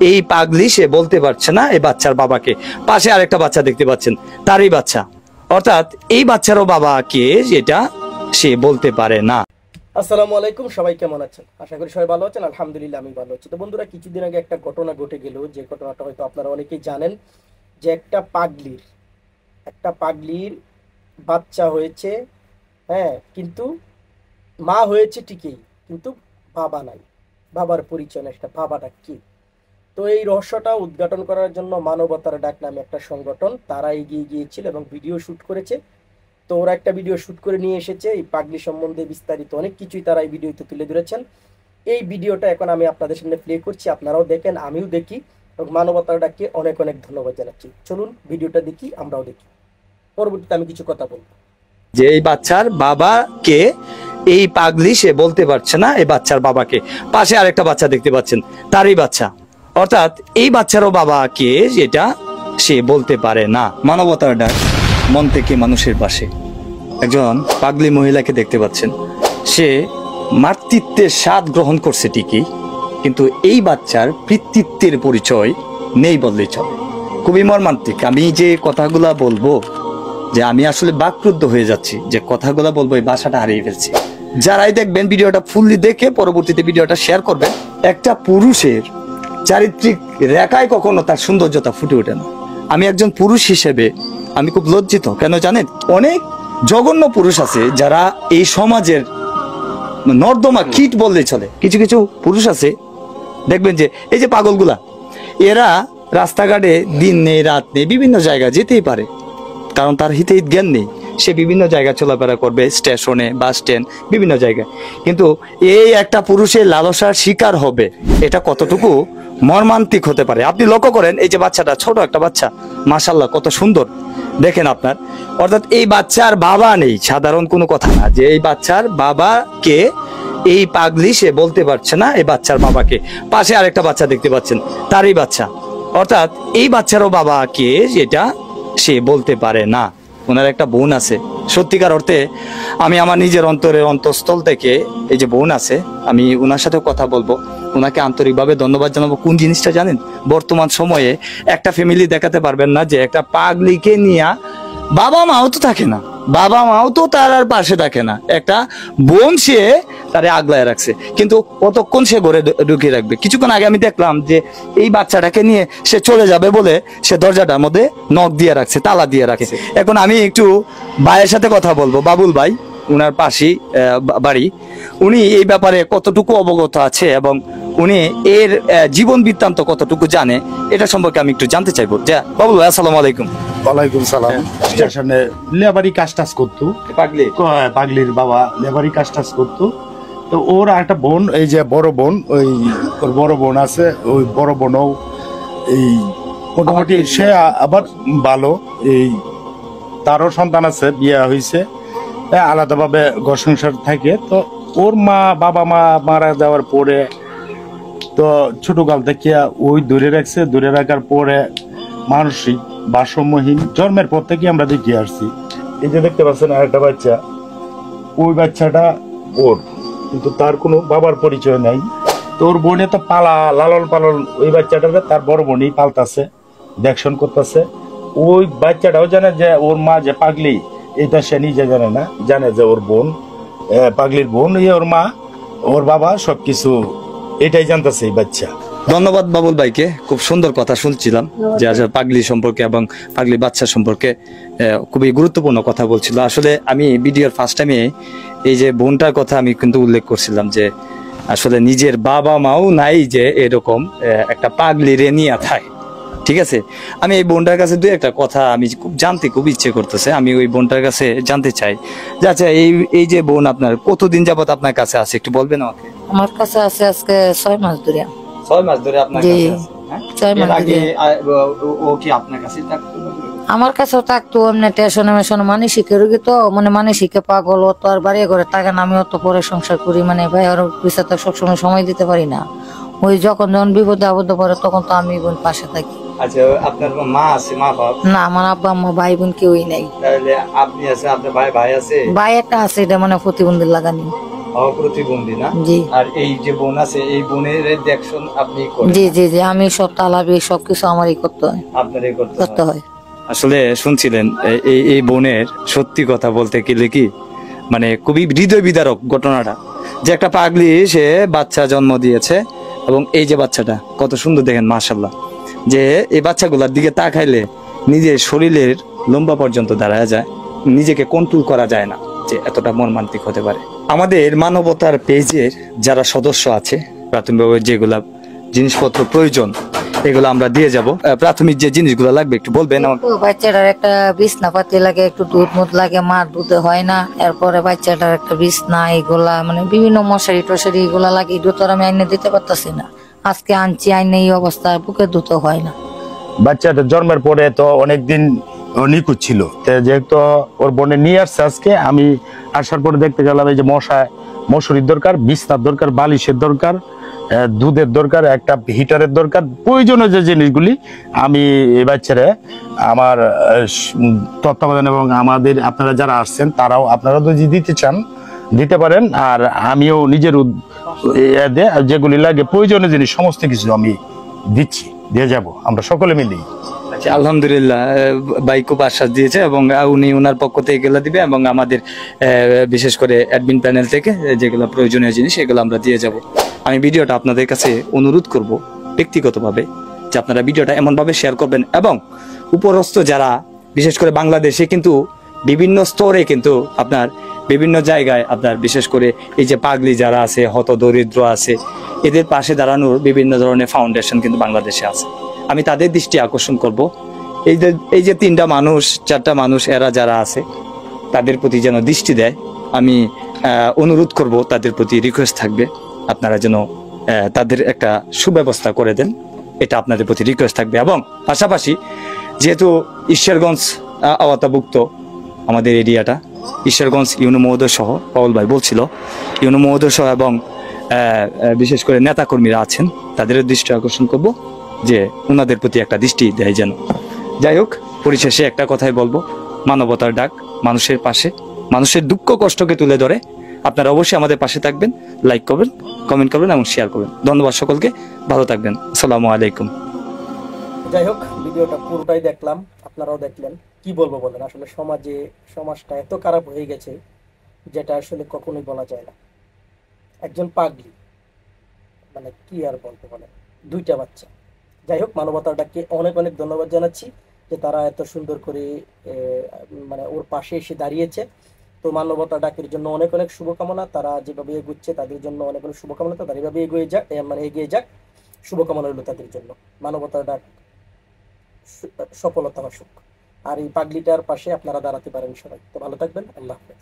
এই পাগলি সে বলতে পারছে না এই বাচ্চার বাবাকে। পাশে আরেকটা বাচ্চা দেখতে পাচ্ছেন, তারই বাচ্চা, অর্থাৎ এই বাচ্চারও বাবাকে যেটা সে বলতে পারে না। আসসালামু আলাইকুম, সবাই কেমন আছেন? আশা করি সবাই ভালো আছেন। আলহামদুলিল্লাহ আমি ভালো আছি। তো বন্ধুরা, কিছুদিন আগে একটা ঘটনা ঘটে গেল, যে ঘটনাটা হয়তো আপনারা অনেকেই জানেন, যে একটা পাগলির বাচ্চা হয়েছে। হ্যাঁ, কিন্তু মা হয়েছে ঠিকই, কিন্তু বাবা নাই, বাবার পরিচয় নেই। একটা বাবাটা কি? তো এই রহস্যটা উদ্ঘাটন করার জন্য মানবতার ডাক নামে একটা সংগঠন, তারা এগিয়ে গিয়েছিল এবং ভিডিও শ্যুট করেছে। তো ওরা একটা ভিডিও শ্যুট করে নিয়ে এসেছে, এই পাগলি সম্বন্ধে বিস্তারিত অনেক কিছুই তারা এই ভিডিওতে তুলে ধরেছেন। এই ভিডিওটা এখন আমি আপনাদের সামনে প্লে করছি, আপনারাও দেখেন, আমিও দেখি, এবং মানবতার ডাককে অনেক অনেক ধন্যবাদ জানাচ্ছি। চলুন ভিডিওটা দেখি, আমরাও দেখি, পরবর্তীতে আমি কিছু কথা বলবো। যে এই বাচ্চার বাবাকে এই পাগলি সে বলতে পারছে না এই বাচ্চার বাবাকে। পাশে আরেকটা বাচ্চা দেখতে পাচ্ছেন, তারই বাচ্চা, অর্থাৎ এই বাচ্চারও বাবাকে যেটা সে বলতে পারে না। মানবতার ডাক, মন থেকে মানুষের পাশে। একজন পাগলি মহিলাকে দেখতে পাচ্ছেন, সে মাতৃত্বের স্বাদ গ্রহণ করছে ঠিকই, কিন্তু এই বাচ্চার পিতৃত্বের পরিচয় নেই বললেই চলে। খুবই মর্মান্তিক। আমি যে কথাগুলা বলবো, যে আমি আসলে বাকরুদ্ধ হয়ে যাচ্ছি, যে কথাগুলা বলবো এই ভাষাটা হারিয়ে ফেলছি। যারাই দেখবেন ভিডিওটা ফুললি দেখে পরবর্তীতে ভিডিওটা শেয়ার করবেন। একটা পুরুষের চারিত্রিক রেখায় কখনো তার সৌন্দর্যতা ফুটে ওঠে না। আমি একজন পুরুষ হিসেবে আমি খুব লজ্জিত। কেন জানেন? অনেক জঘন্য পুরুষ আছে যারা এই সমাজের নর্দমা কীট বললেই চলে। কিছু কিছু পুরুষ আছে দেখবেন যে এই যে পাগলগুলা, এরা রাস্তাঘাটে দিন নেই রাত নেই বিভিন্ন জায়গায় যেতেই পারে, কারণ তার হিতে জ্ঞান নেই। সে বিভিন্ন জায়গায় চলাফেরা করবে, স্টেশনে, বাস স্ট্যান্ড, বিভিন্ন জায়গায়। কিন্তু এই একটা পুরুষের লালসার শিকার হবে, এটা কতটুকু মর্মান্তিক হতে পারে আপনি লক্ষ্য করেন। এই যে বাচ্চাটা, ছোট একটা বাচ্চা, মাশাআল্লাহ কত সুন্দর দেখেন আপনার। অর্থাৎ এই বাচ্চার বাবা নেই, সাধারণ কোনো কথা না যে এই বাচ্চার বাবাকে এই পাগলি সে বলতে পারছে না এই বাচ্চার বাবাকে। পাশে আরেকটা বাচ্চা দেখতে পাচ্ছেন, তারই বাচ্চা, অর্থাৎ এই বাচ্চারও বাবাকে যেটা সে বলতে পারে না। ওনার একটা বোন আছে। সত্যিকার অর্থে আমি আমার নিজের অন্তরের অন্তঃস্থল থেকে এই যে বোন আছে, আমি ওনার সাথে কথা বলবো, ওনাকে আন্তরিকভাবে ধন্যবাদ জানাবো। কোন জিনিসটা জানেন? বর্তমান সময়ে একটা ফ্যামিলি দেখাতে পারবেন না যে একটা পাগলিকে নিয়ে বাবা মাও তো থাকে না, বাবা মাও তো তার আর পাশে থাকে না, একটা বোন সে তারে আগলায় রাখছে, কিন্তু কতক্ষণ সে ঘরে ঢুকিয়ে রাখবে? কিছুক্ষণ আগে আমি দেখলাম যে এই বাচ্চাটাকে নিয়ে সে চলে যাবে বলে সে দরজাটার মধ্যে নক দিয়ে রাখছে, তালা দিয়ে রাখছে। এখন আমি একটু ভাইয়ের সাথে কথা বলবো, বাবুল ভাই, উনার পাশেই বাড়ি। উনি এই ব্যাপারে কতটুকু অবগত আছে এবং উনি এর জীবন বৃত্তান্ত কতটুকু জানে, এটা সম্পর্কে আমি একটু জানতে চাইবো। যে বাবুল ভাই, আসসালামু আলাইকুম। ওয়ালাইকুম সালাম। স্টেশনে লেবারি কাজ টাজ করতো, পাগলির বাবা লেবারি কাজ টাজ করতো। তো ওর একটা বোন, এই যে বড় বোন, ওই ওর বড় বোন আছে, ওই বড় বোনও এই মোটামুটি সে আবার ভালো, এই তারও সন্তান আছে, বিয়ে হয়েছে, আলাদাভাবে ঘর সংসার থাকে। তো ওর বাবা মা মারা যাওয়ার পরে তো ছোটকাল থেকে ওই দূরে রাখছে। দূরে রাখার পরে মানসিক ভারসাম্যহীন, জন্মের পর থেকে আমরা দেখে আসছি। এই যে দেখতে পাচ্ছেন আরেকটা বাচ্চা, ওই বাচ্চাটা ওর, কিন্তু তার কোনো বাবার পরিচয় নাই। তোর বোনে তো লালন পালন ওই বাচ্চাটাকে তার বড় বোনই পালতাছে, দেখশন করতেছে। ওই বাচ্চাটাও জানে যে ওর মা যে পাগলি, এটা সে নিজে জানে না, জানে যে ওর বোন পাগলির বোন, ওর মা, ওর বাবা, সবকিছু এটাই জানতেছে এই বাচ্চা। ধন্যবাদ বাবুল ভাইকে, খুব সুন্দর কথা শুনছিলাম যে আসলে পাগলি সম্পর্কে এবং পাগলি বাচ্চা সম্পর্কে খুবই গুরুত্বপূর্ণ কথা বলছিল। আসলে আমি ভিডিওর ফার্স্ট টাইমে এই যে বোনটার কথা আমি কিন্তু উল্লেখ করছিলাম যে আসলে নিজের বাবা মাও নাই যে এরকম একটা পাগলি রে নিয়ে থাকে। ঠিক আছে, আমি এই বোনটার কাছে দুই একটা কথা আমি খুব জানতে খুব ইচ্ছে করতেছে। আমি ওই বোনটার কাছে জানতে চাই যে আচ্ছা এই যে বোন আপনার কতদিন যাবত আপনার কাছে আছে, একটু বলবেন আমাকে? আমার কাছে আছে আজকে 6 মাস ধরে। 6 মাস ধরে আপনার কাছে আছে? হ্যাঁ, 6 মাস ধরে। ও কি আপনার কাছে থাকতো? আমার কাছেও থাকতো। এমনি টেনশনে মেশনে মানসিকের রোগী তো, মানে মানসিকে পাগল। ও তো আর বাড়ি ঘরে থাকে না, আমিও তো পরে সংসার করি, মানে ভাই ওর পিছাতে সবসময় সময় দিতে পারি না। ওই যখন বিপদে আপদে পড়ে তখন তো আমি বোন পাশে থাকি। আচ্ছা, আপনার মা আছে, মা বাপ? না, আমার আব্বা আম্মা ভাই বোন কেউই নাই। তাহলে আপনি আছে, আপনার ভাই আছে? ভাই একটা আছে, এটা মানে প্রতিবন্ধী লাগানি। প্রতিবন্ধী না? জি। আর এই যে বোন আছে, এই বোনের দেখশন আপনি করেন? জি জি জি, আমি সব তালাবি সবকিছু আমারই করতে হয়। আপনারই করতে করতে হয়। হয়। আসলে শুনছিলেন এই বোনের সত্যি কথা বলতে গেলে কি মানে খুবই হৃদয় বিদারক ঘটনাটা, যে একটা পাগলি সে বাচ্চা জন্ম দিয়েছে এবং এই যে বাচ্চাটা কত সুন্দর দেখেন মাশাআল্লাহ, যে এই বাচ্চাগুলোর দিকে তাকাইলে নিজের শরীরের লম্বা পর্যন্ত দাঁড়ায় যায়, নিজেকে কন্ট্রোল করা যায় না যে এতটা মর্মান্তিক হতে পারে। আমাদের মানবতার পেজের যারা সদস্য আছে, প্রাথমিকভাবে যেগুলা জিনিসপত্র প্রয়োজন এগুলো আমরা দিয়ে যাব। প্রাথমিক যে জিনিসগুলো লাগবে একটু বলবেন আমাকে? তো বাচ্চাটার একটা বিছনা পাতি লাগে, একটু দুধ মুধ লাগে, মার দুধে হয় না। এরপরে বাচ্চাটার একটা বিছনা, এগুলা মানে বিভিন্ন মশারি টশারি এগুলা লাগে, এগুলো তো আর আমি আইনে দিতে পারতাছি না। আজকে আনছি, আইনে এই অবস্থা, বুকে দুধ হয় না। বাচ্চাটা জন্মের পরে তো অনেকদিন নিখোঁজ ছিল, তো যেহেতু ওর বোনে নিয়ে আসছে আজকে, আমি আসার পরে দেখতে গেলাম এই যে মশারির দরকার, বিছনার দরকার, বালিশের দরকার, দুধের দরকার, একটা হিটারের দরকার, প্রয়োজনীয় যে জিনিসগুলি আমি এই বাচ্চারা আমার তত্ত্বাবধান এবং আমাদের আপনারা যারা আসছেন তারাও আপনারা যদি দিতে চান দিতে পারেন। আর আমিও নিজের যেগুলি লাগে প্রয়োজনীয় জিনিস সমস্ত কিছু আমি দিচ্ছি, দিয়ে যাব আমরা সকলে মিলেই। আচ্ছা, আলহামদুলিল্লাহ, ভাই খুব আশ্বাস দিয়েছে এবং উনি ওনার পক্ষ থেকে এগুলো দিবে এবং আমাদের বিশেষ করে অ্যাডমিন প্যানেল থেকে যেগুলো প্রয়োজনীয় জিনিস এগুলো আমরা দিয়ে যাব। আমি ভিডিওটা আপনাদের কাছে অনুরোধ করব ব্যক্তিগতভাবে যে আপনারা ভিডিওটা এমনভাবে শেয়ার করবেন এবং উপরস্থ যারা বিশেষ করে বাংলাদেশে কিন্তু বিভিন্ন স্তরে কিন্তু আপনার বিভিন্ন জায়গায় আপনার বিশেষ করে এই যে পাগলি যারা আছে, হত দরিদ্র আছে, এদের পাশে দাঁড়ানোর বিভিন্ন ধরনের ফাউন্ডেশন কিন্তু বাংলাদেশে আছে। আমি তাদের দৃষ্টি আকর্ষণ করব, এই যে তিনটা মানুষ চারটা মানুষ এরা যারা আছে তাদের প্রতি যেন দৃষ্টি দেয়। আমি অনুরোধ করব, তাদের প্রতি রিকোয়েস্ট থাকবে আপনারা যেন তাদের একটা সুব্যবস্থা করে দেন, এটা আপনাদের প্রতি রিকোয়েস্ট থাকবে। এবং পাশাপাশি যেহেতু ঈশ্বরগঞ্জ আওতাভুক্ত আমাদের এরিয়াটা, ঈশ্বরগঞ্জ ইউনো মহোদয় সহ, পাউল ভাই বলছিল ইউনো মহোদয় সহ এবং বিশেষ করে নেতাকর্মীরা আছেন, তাদের দৃষ্টি আকর্ষণ করব যে ওনাদের প্রতি একটা দৃষ্টি দেয় যেন। যাই হোক, পরিশেষে একটা কথাই বলবো, মানবতার ডাক, মানুষের পাশে, মানুষের দুঃখ কষ্টকে তুলে ধরে। আপনারা অবশ্যই আমাদের পাশে থাকবেন, লাইক করবেন, কমেন্ট করবেন এবং শেয়ার করবেন। ধন্যবাদ সকলকে, ভালো থাকবেন, আসসালামু আলাইকুম। যাই হোক, ভিডিওটা পুরোটাই দেখলাম, আপনারাও দেখলেন। কি বলবো বলেন, আসলে সমাজটা এত খারাপ হয়ে গেছে যেটা আসলে কখনোই বলা যায় না। একজন পাগলি, মানে কি আর বলতে বলেন, দুইটা বাচ্চা। যাই হোক, মানবতাটাকে অনেক অনেক ধন্যবাদ জানাচ্ছি যে তারা এত সুন্দর করে মানে ওর পাশে এসে দাঁড়িয়েছে। তো মানবতা ডাকের জন্য অনেক অনেক শুভকামনা। তারা যেভাবে এগুচ্ছে তাদের জন্য অনেক অনেক শুভকামনা। তারা এইভাবে এগিয়ে যাক, শুভকামনা রইল তাদের জন্য। মানবতার ডাক সফলতা আসুক। আর এই পাগলিটার পাশে আপনারা দাঁড়াতে পারেন সবাই। তো ভালো থাকবেন, আল্লাহ হাফেজ।